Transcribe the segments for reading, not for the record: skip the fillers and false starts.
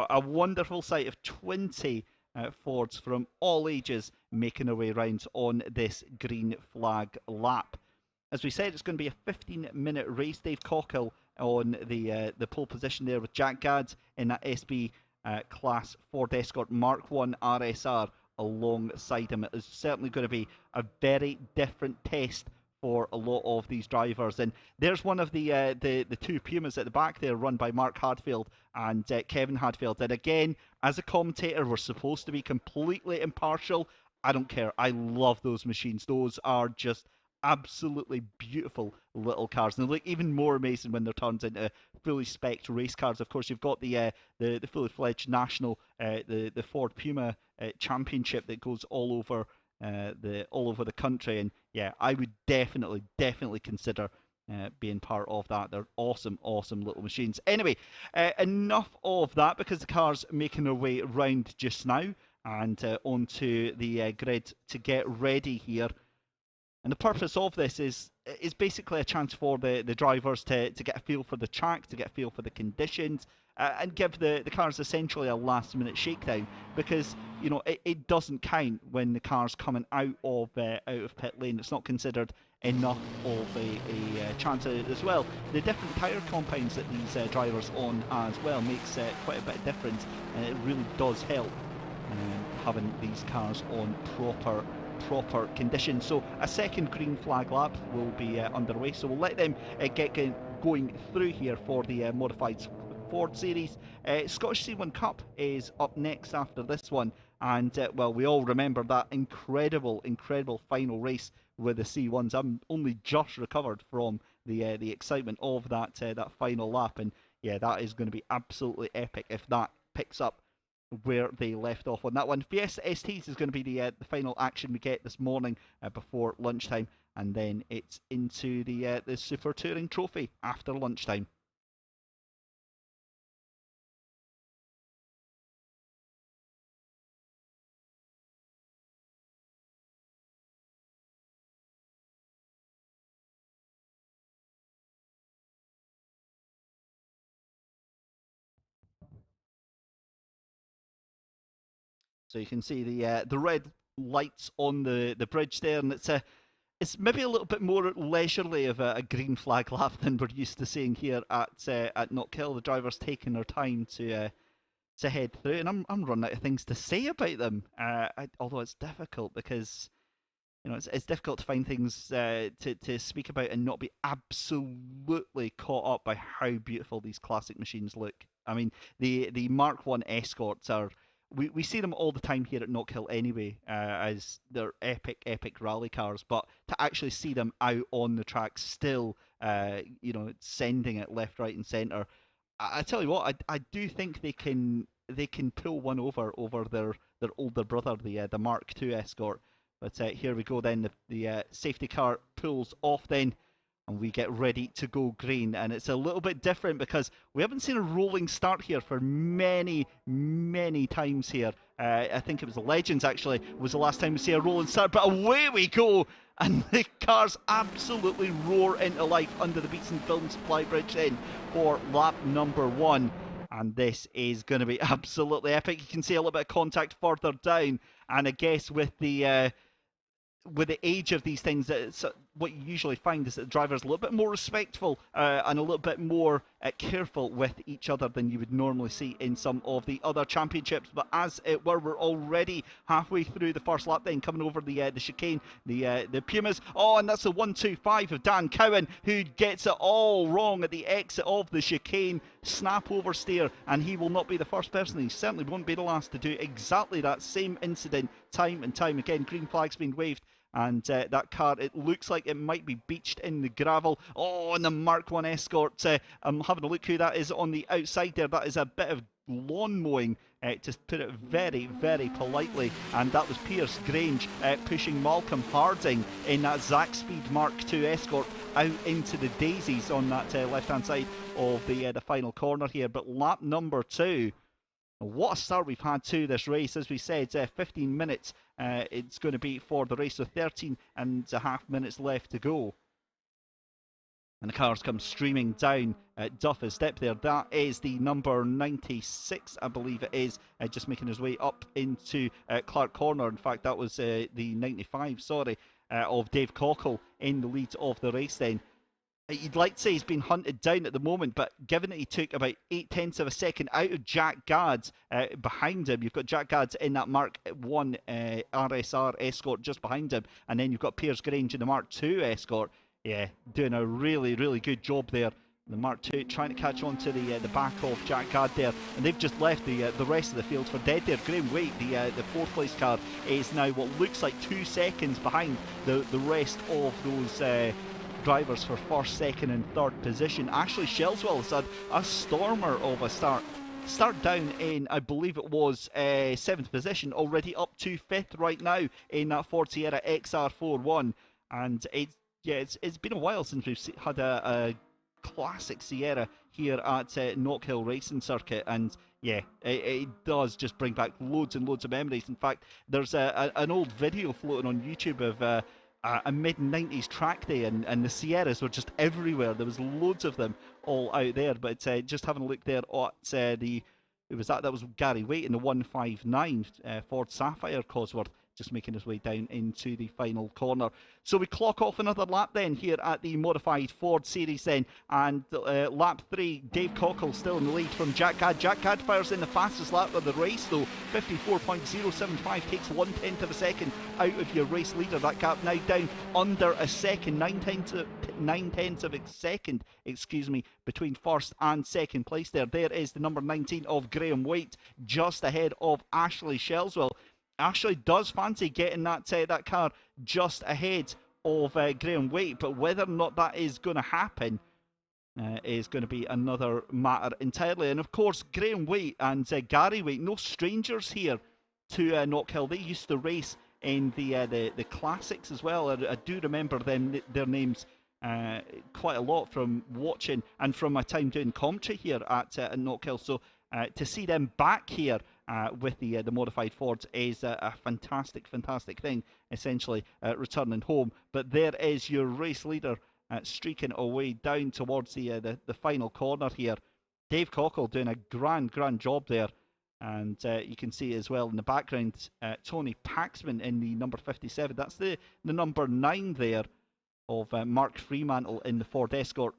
A wonderful sight of 20 Fords from all ages making their way around on this green flag lap. As we said, it's going to be a 15-minute race. Dave Knockhill on the pole position there with Jack Gadd in that SB class Ford Escort Mark 1 RSR alongside him. It is certainly going to be a very different test for a lot of these drivers. And there's one of the two Pumas at the back there, run by Mark Hadfield and Kevin Hadfield. And again, as a commentator, we're supposed to be completely impartial. I don't care. I love those machines. Those are just absolutely beautiful little cars, and they look even more amazing when they're turned into fully spec'd race cars. Of course, you've got the fully fledged national the Ford Puma championship that goes all over the country, and yeah, I would definitely consider being part of that. They're awesome little machines. Anyway, enough of that, because the car's making their way round just now and onto the grid to get ready here. And the purpose of this is basically a chance for the drivers to get a feel for the track, to get a feel for the conditions, and give the cars essentially a last-minute shakedown, because you know it doesn't count when the car's coming out of pit lane. It's not considered enough of a chance as well. The different tyre compounds that these drivers on as well makes quite a bit of difference, and it really does help having these cars on proper conditions. So a second green flag lap will be underway, so we'll let them get going through here for the modified Ford series. Scottish C1 Cup is up next after this one, and well, we all remember that incredible final race with the C1s. I'm only just recovered from the excitement of that final lap, and yeah, that is going to be absolutely epic if that picks up where they left off on that one. Fiesta STs is going to be the final action we get this morning before lunchtime, and then it's into the Super Touring Trophy after lunchtime. So you can see the red lights on the bridge there, and it's maybe a little bit more leisurely of a green flag lap than we're used to seeing here at Knockhill. The drivers taking their time to head through, and I'm running out of things to say about them. Although it's difficult, because you know it's difficult to find things to speak about and not be absolutely caught up by how beautiful these classic machines look. I mean, the Mark 1 Escorts are. We see them all the time here at Knockhill anyway, as they're epic rally cars, but to actually see them out on the track still, you know, sending it left, right and centre, I tell you what, I do think they can pull one over their older brother, the Mark II Escort. But here we go then, the safety car pulls off then, and we get ready to go green. And it's a little bit different because we haven't seen a rolling start here for many times here. I think it was the Legends actually was the last time we see a rolling start, but away we go, and the cars absolutely roar into life under the Beatson Film Supply Bridge then for lap number 1. And this is going to be absolutely epic. You can see a little bit of contact further down, and I guess with the age of these things, what you usually find is that the driver's a little bit more respectful and a little bit more careful with each other than you would normally see in some of the other championships. But as it were, we're already halfway through the first lap then, coming over the chicane, the Pumas. Oh, and that's the 125 of Dan Cowan, who gets it all wrong at the exit of the chicane. Snap oversteer, and he will not be the first person, he certainly won't be the last, to do exactly that same incident time and time again. Green flag's been waved, and that car, it looks like it might be beached in the gravel. Oh, and the Mark 1 Escort, I'm having a look who that is on the outside there. That is a bit of lawn mowing, to put it very, very politely, and that was Piers Grange pushing Malcolm Harding in that Zack Speed Mark II Escort out into the daisies on that left-hand side of the final corner here. But lap number 2, what a start we've had to this race. As we said, 15 minutes it's going to be for the race, so 13.5 minutes left to go. And the cars come streaming down Duffus Step there. That is the number 96, I believe it is, just making his way up into Clark Corner. In fact, that was the 95, sorry, of Dave Cockle in the lead of the race then. You'd like to say he's been hunted down at the moment, but given that he took about 0.8 of a second out of Jack Gadd behind him, you've got Jack Gadd in that Mark 1 RSR Escort just behind him, and then you've got Piers Grange in the Mark 2 Escort. Yeah, doing a really, really good job there. The Mark II trying to catch on to the back of Jack Gadd there, and they've just left the rest of the field for dead there. Graham Waite, the fourth place car, is now what looks like 2 seconds behind the rest of those drivers for first, second and third position. Ashley Shelswell has had a stormer of a start down in, I believe it was 7th position, already up to 5th right now in that Ford Sierra XR41, and it's been a while since we've had a classic Sierra here at Knockhill Racing Circuit, and yeah, it does just bring back loads and loads of memories. In fact, there's an old video floating on YouTube of a mid-90s track day, and the Sierras were just everywhere. There was loads of them all out there, but just having a look there at that was Gary Waite in the 159 Ford Sapphire Cosworth, just making his way down into the final corner. So we clock off another lap then here at the modified Ford Series then, and lap 3, Dave Cockle still in the lead from Jack Gadd. Jack Gadd fires in the fastest lap of the race though, 54.075, takes 1/10 of a second out of your race leader. That gap now down under a second, 9/10 of a second, excuse me, between first and second place there. There is the number 19 of Graham Waite, just ahead of Ashley Shelswell. Ashley does fancy getting that car just ahead of Graham Waite, but whether or not that is going to happen is going to be another matter entirely. And of course, Graham Waite and Gary Waite, no strangers here to Knockhill. They used to race in the classics as well. I do remember their names quite a lot from watching and from my time doing commentary here at Knockhill. So to see them back here with the modified Fords is a fantastic thing, essentially returning home. But there is your race leader streaking away down towards the final corner here. Dave Cockle doing a grand job there, and you can see as well in the background Tony Paxman in the number 57. That's the number 9 there of Mark Fremantle in the Ford Escort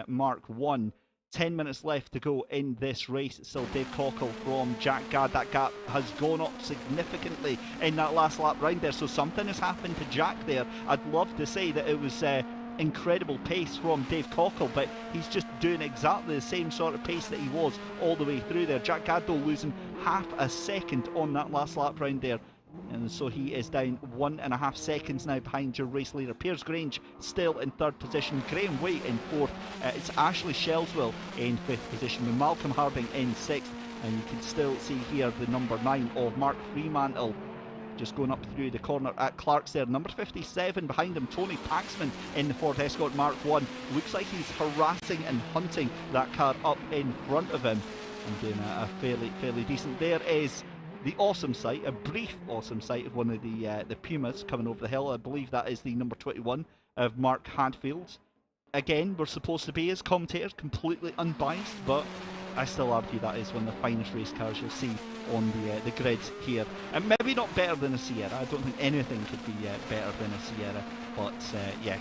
Mark 1. 10 minutes left to go in this race. It's still Dave Cockle from Jack Gadd. That gap has gone up significantly in that last lap round there, so something has happened to Jack there. I'd love to say that it was incredible pace from Dave Cockle, but he's just doing exactly the same sort of pace that he was all the way through there. Jack Gadd though losing half a second on that last lap round there, and so he is down 1.5 seconds now behind your race leader. Piers Grange still in 3rd position, Graham Waite in 4th, it's Ashley Shelswell in 5th position with Malcolm Harding in 6th, and you can still see here the number 9 of Mark Fremantle just going up through the corner at Clark's there. Number 57 behind him, Tony Paxman in the Ford Escort Mark 1. Looks like he's harassing and hunting that car up in front of him and doing a fairly decent. There is the awesome sight, a brief awesome sight of one of the Pumas coming over the hill. I believe that is the number 21 of Mark Hadfield. Again, we're supposed to be as commentators, completely unbiased, but I still argue that is one of the finest race cars you'll see on the grid here. And maybe not better than a Sierra. I don't think anything could be better than a Sierra. But yeah,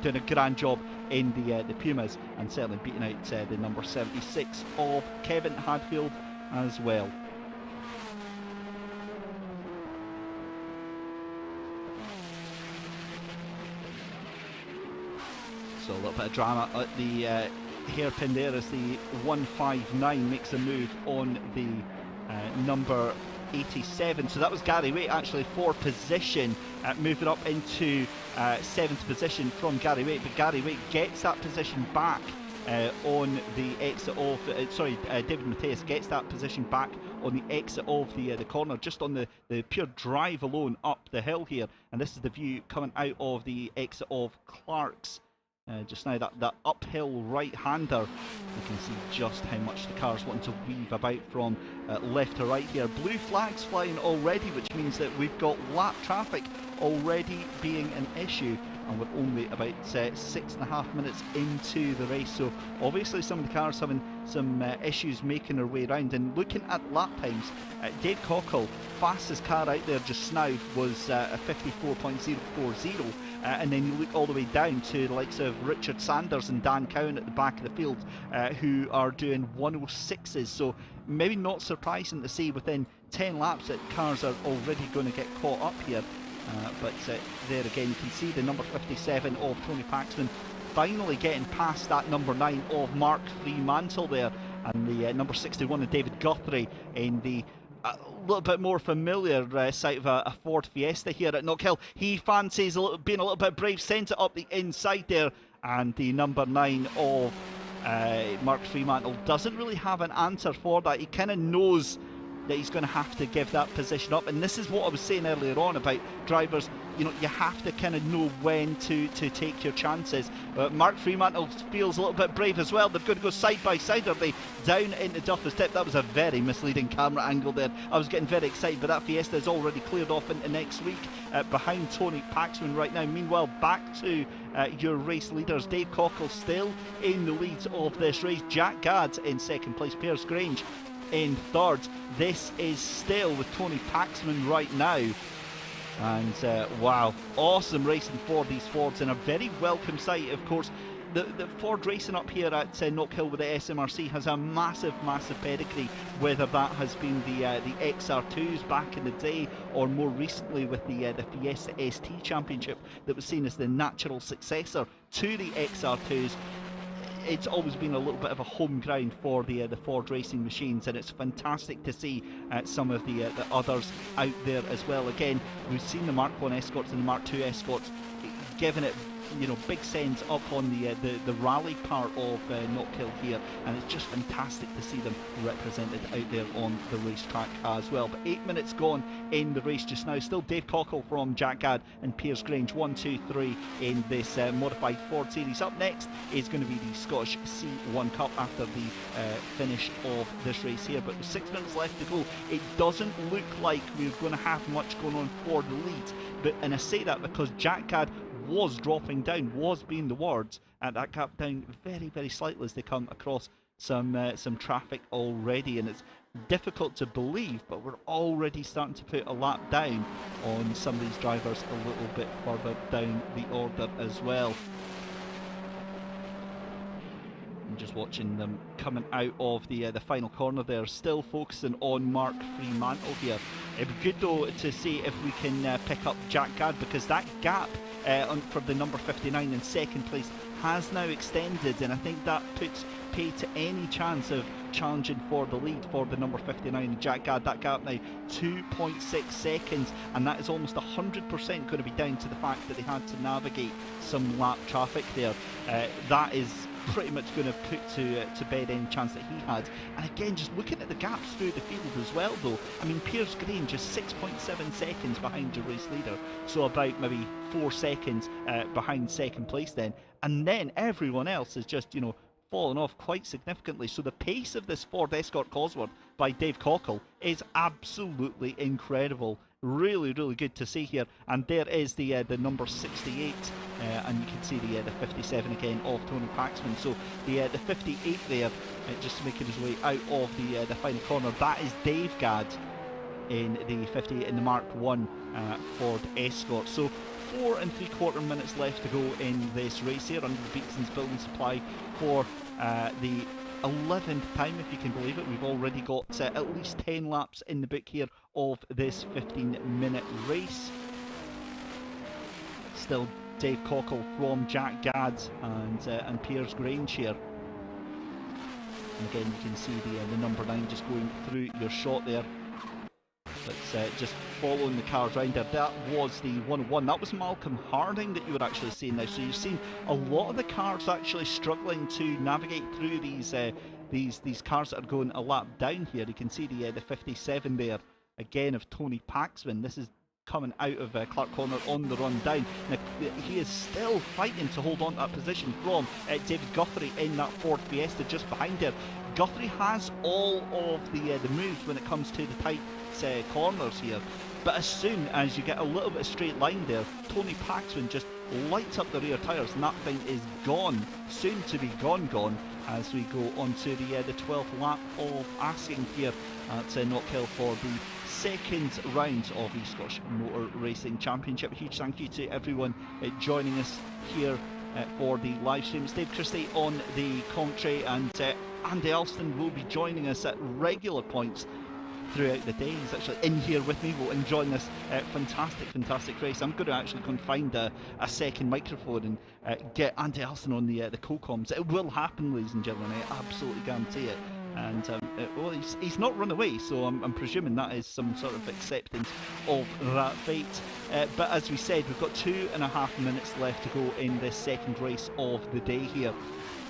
doing a grand job in the Pumas, and certainly beating out the number 76 of Kevin Hadfield as well. So a little bit of drama at the hairpin there as the 159 makes a move on the number 87. So that was Gary Waite actually for position, moving up into 7th position from Gary Waite. But Gary Waite gets that position back on the exit of, David Matthias gets that position back on the exit of the corner, just on the pure drive alone up the hill here. And this is the view coming out of the exit of Clark's. Just now, that uphill right-hander, you can see just how much the car's wanting to weave about from left to right here. Blue flags flying already, which means that we've got lap traffic already being an issue, and we're only about 6.5 minutes into the race. So obviously some of the cars having some issues making their way around. And looking at lap times, Dave Cockle, fastest car out there just now, was a 54.040. And then you look all the way down to the likes of Richard Sanders and Dan Cowan at the back of the field, who are doing 106s. So maybe not surprising to see within 10 laps that cars are already going to get caught up here. But there again, you can see the number 57 of Tony Paxman finally getting past that number 9 of Mark Fremantle there, and the number 61 of David Guthrie in the a little bit more familiar sight of a Ford Fiesta here at Knockhill. He fancies being a little bit brave, sent it up the inside there, and the number 9 of Mark Fremantle doesn't really have an answer for that. He kind of knows that he's going to have to give that position up, and this is what I was saying earlier on about drivers. You know, you have to kind of know when to take your chances. Mark Fremantle feels a little bit brave as well. They're going to go side by side, are they? Down into Duffus Dip. That was a very misleading camera angle there. I was getting very excited, but that Fiesta is already cleared off into next week behind Tony Paxman right now. Meanwhile, back to your race leaders. Dave Cockle still in the lead of this race. Jack Gadd in second place. Piers Grange in third. This is still with Tony Paxman right now. And wow, awesome racing for these Fords, and a very welcome sight. Of course, the Ford racing up here at Knockhill with the SMRC has a massive pedigree, whether that has been the XR2s back in the day, or more recently with the Fiesta ST Championship that was seen as the natural successor to the XR2s. It's always been a little bit of a home ground for the Ford racing machines, and it's fantastic to see some of the others out there as well. Again, we've seen the Mark 1 Escorts and the Mark 2 Escorts giving it, you know, big sends up on the rally part of Knockhill here, and it's just fantastic to see them represented out there on the racetrack as well. But 8 minutes gone in the race just now. Still Dave Cockle from Jack Gadd and Piers Grange 1, 2, 3 in this modified Ford series. Up next is going to be the Scottish C1 Cup after the finish of this race here. But with 6 minutes left to go, it doesn't look like we're going to have much going on for the lead. And I say that because Jack Gadd was dropping down, was being the words, and that gap down very slightly as they come across some traffic already. And it's difficult to believe, but we're already starting to put a lap down on some of these drivers a little bit further down the order as well. I'm just watching them coming out of the final corner there, still focusing on Mark Fremantle here. It'd be good though to see if we can pick up Jack Gadd, because that gap for the number 59 in second place has now extended, and I think that puts pay to any chance of challenging for the lead for the number 59 Jack Gadd. That gap now 2.6 seconds, and that is almost 100% going to be down to the fact that they had to navigate some lap traffic there. That is pretty much going to put to bed any chance that he had. And again, just looking at the gaps through the field as well though, I mean, Piers Grange just 6.7 seconds behind your race leader, so about maybe 4 seconds behind second place then, and then everyone else is just, you know, fallen off quite significantly. So the pace of this Ford Escort Cosworth by Dave Cockle is absolutely incredible. Really good to see here. And there is the number 68, and you can see the 57 again of Tony Paxman. So the 58 there, just making his way out of the final corner. That is Dave Gadd in the 58 in the Mark 1 Ford Escort. So 4 3/4 minutes left to go in this race here under the Beatson's Building Supply for the 11th time, if you can believe it. We've already got at least 10 laps in the book here of this 15-minute race. Still Dave Cockle from Jack Gadd and Piers Grange here. And again, you can see the number 9 just going through your shot there. But just following the cars round there, that was the 101. That was Malcolm Harding that you were actually seeing now. So you've seen a lot of the cars actually struggling to navigate through these cars that are going a lap down here. You can see the 57 there again of Tony Paxman. This is coming out of Clark Corner on the run down. Now, he is still fighting to hold on to that position from David Guthrie in that Ford Fiesta just behind there. Guthrie has all of the moves when it comes to the tight corners here, but as soon as you get a little bit of straight line there, Tony Paxman just lights up the rear tyres and that thing is gone, soon to be gone as we go on to the 12th lap of Asking here at Knockhill for the second round of the Scottish Motor Racing Championship. A huge thank you to everyone joining us here for the live stream. It's Dave Christie on the commentary, and Andy Alston will be joining us at regular points throughout the day. He's actually in here with me, will enjoying this fantastic race. I'm going to actually go and find a second microphone and get Andy Alston on the co-coms. It will happen, ladies and gentlemen, I absolutely guarantee it. And well, he's not run away, so I'm presuming that is some sort of acceptance of that fate. But as we said, we've got 2.5 minutes left to go in this second race of the day here.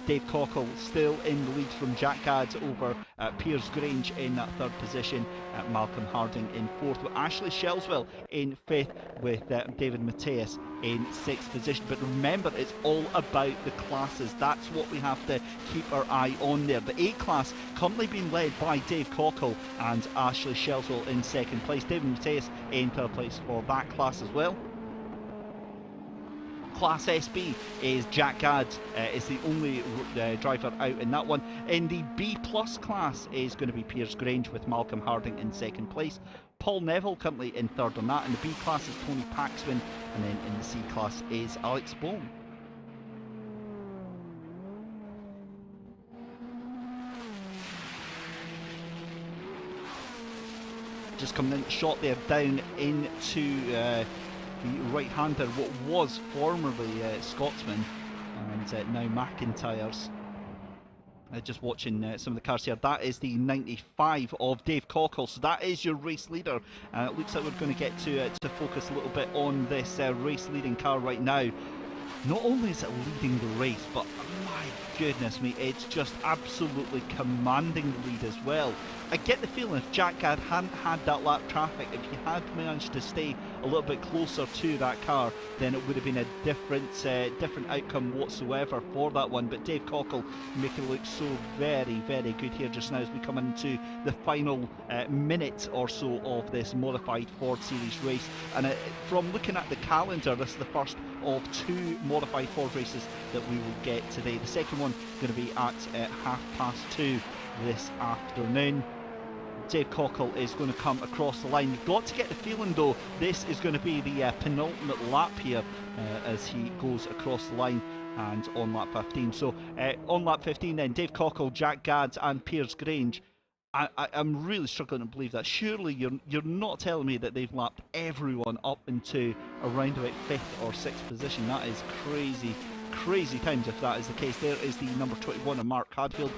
Dave Cockle still in the lead from Jack Gadd over Piers Grange in that third position, Malcolm Harding in fourth, with Ashley Shelswell in fifth, with David Mateus in sixth position. But remember, it's all about the classes. That's what we have to keep our eye on there. The A class currently being led by Dave Cockle and Ashley Shelswell in second place. David Mateus in third place for that class as well. Class SB is Jack Gadd, is the only driver out in that one. In the B plus class is going to be Piers Grange with Malcolm Harding in second place. Paul Neville currently in third on that. In the B class is Tony Paxman, and then in the C class is Alex Bohm. Just coming in shot there down into the right-hander, what was formerly Scotsman and now McIntyre's. Just watching some of the cars here, that is the 95 of Dave Cockle, so that is your race leader. It looks like we're going to get to focus a little bit on this race leading car right now. Not only is it leading the race, but my goodness me, it's just absolutely commanding the lead as well. I get the feeling if Jack Gadd hadn't had that lap traffic, if he had managed to stay a little bit closer to that car, then it would have been a different outcome whatsoever for that one. But Dave Cockle making it look so very good here just now as we come into the final minute or so of this modified Ford Series race. And from looking at the calendar, this is the first of two modified Ford races that we will get today. The second one going to be at 2:30 this afternoon. Dave Cockle is going to come across the line. You've got to get the feeling though this is going to be the penultimate lap here as he goes across the line and on lap 15. So on lap 15 then, Dave Cockle, Jack Gadd and Piers Grange. I'm really struggling to believe that. Surely you're not telling me that they've lapped everyone up into around about 5th or 6th position. That is crazy times if that is the case. There is the number 21 of Mark Hadfield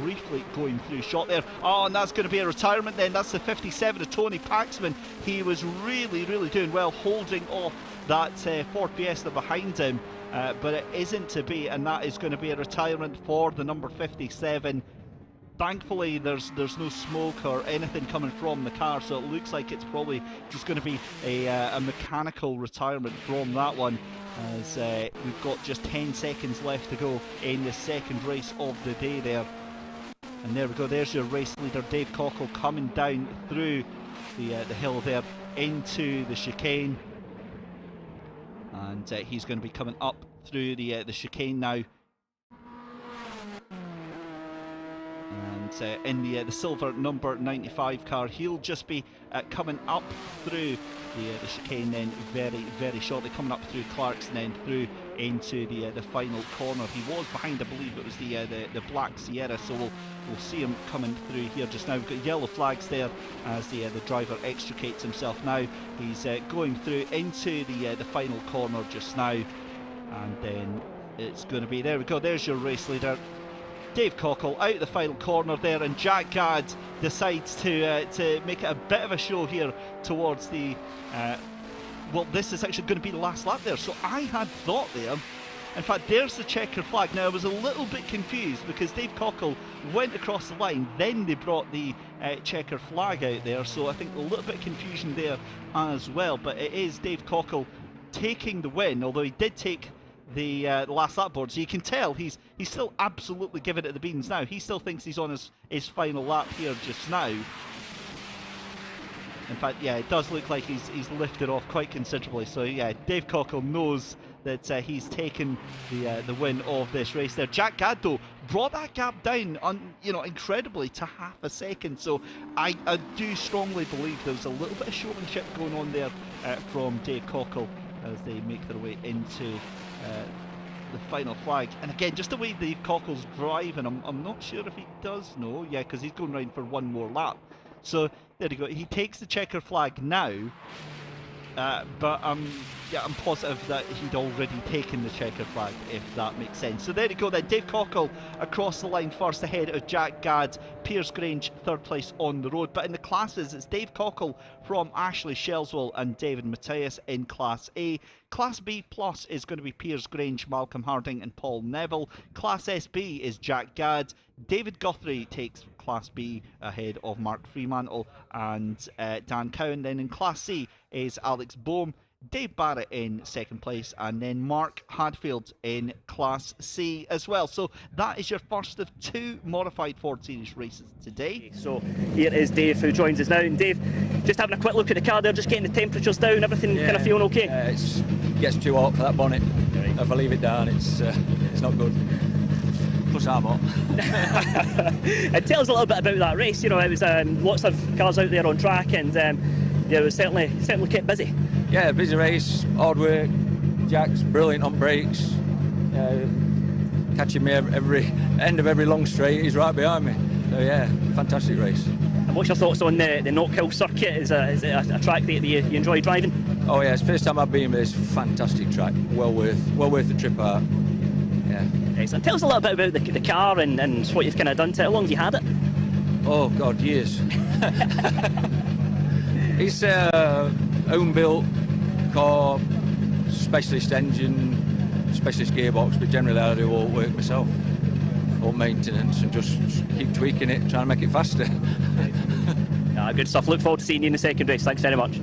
briefly going through shot there. Oh, and that's going to be a retirement then. That's the 57 of Tony Paxman. He was really doing well holding off that Ford Fiesta behind him, but it isn't to be, and that is going to be a retirement for the number 57. Thankfully there's no smoke or anything coming from the car, so it looks like it's probably just going to be a mechanical retirement from that one, as we've got just 10 seconds left to go in the second race of the day there. And there we go, there's your race leader Dave Cockle coming down through the hill there into the chicane, and he's going to be coming up through the chicane now. And in the silver number 95 car, he'll just be coming up through the chicane then very shortly, coming up through Clark's and then through into the final corner. He was behind, I believe it was the black Sierra, so we'll see him coming through here just now. We've got yellow flags there as the driver extricates himself now. He's going through into the final corner just now, and then it's going to be, there we go, there's your race leader. Dave Cockle out the final corner there, and Jack Gadd decides to make it a bit of a show here towards the well, this is actually going to be the last lap there. So I had thought there, in fact, there's the checker flag. Now I was a little bit confused because Dave Cockle went across the line, then they brought the checker flag out there, so I think a little bit of confusion there as well. But it is Dave Cockle taking the win, although he did take the last lap board, so you can tell he's still absolutely giving it the beans now. He still thinks he's on his final lap here just now. In fact, yeah, it does look like he's lifted off quite considerably. So yeah, Dave Cockle knows that he's taken the win of this race there. Jack Gadd, though, brought that gap down incredibly to half a second. So I do strongly believe there's a little bit of showmanship going on there from Dave Cockle as they make their way into the final flag. And again, just the way Dave Cockle's driving, I'm not sure if he does know. Yeah, because he's going round for one more lap. So there you go. He takes the checker flag now, but I'm positive that he'd already taken the checker flag, if that makes sense. So there you go then. Dave Cockle across the line first, ahead of Jack Gadd. Piers Grange third place on the road. But in the classes, it's Dave Cockle from Ashley Shelswell and David Matthias in Class A. Class B plus is going to be Piers Grange, Malcolm Harding and Paul Neville. Class SB is Jack Gadd. David Guthrie takes Class B ahead of Mark Fremantle and Dan Cowan. Then in Class C is Alex Bohm, Dave Barrett in second place, and then Mark Hadfield in Class C as well. So that is your first of two modified Ford Series races today. So here is Dave, who joins us now. And Dave, just having a quick look at the car there, just getting the temperatures down, everything kind of feeling okay? It gets too hot for that bonnet. Right. If I leave it down, it's not good. Plus I'm hot. And tell us a little bit about that race. You know, it was lots of cars out there on track, and it was certainly kept busy. Yeah, busy race, hard work. Jack's brilliant on brakes, catching me every end of every long straight. He's right behind me. So yeah, fantastic race. And what's your thoughts on the Knockhill circuit? Is it a track that you enjoy driving? Oh yeah, it's the first time I've been with this fantastic track. Well worth the trip out. Yeah. Excellent. Tell us a little bit about the car and what you've kind of done to it. How long have you had it? Oh God, years. It's own built car, specialist engine, specialist gearbox, but generally I do all work myself, all maintenance, and just keep tweaking it, trying to make it faster. Good stuff. Look forward to seeing you in the second race. Thanks very much.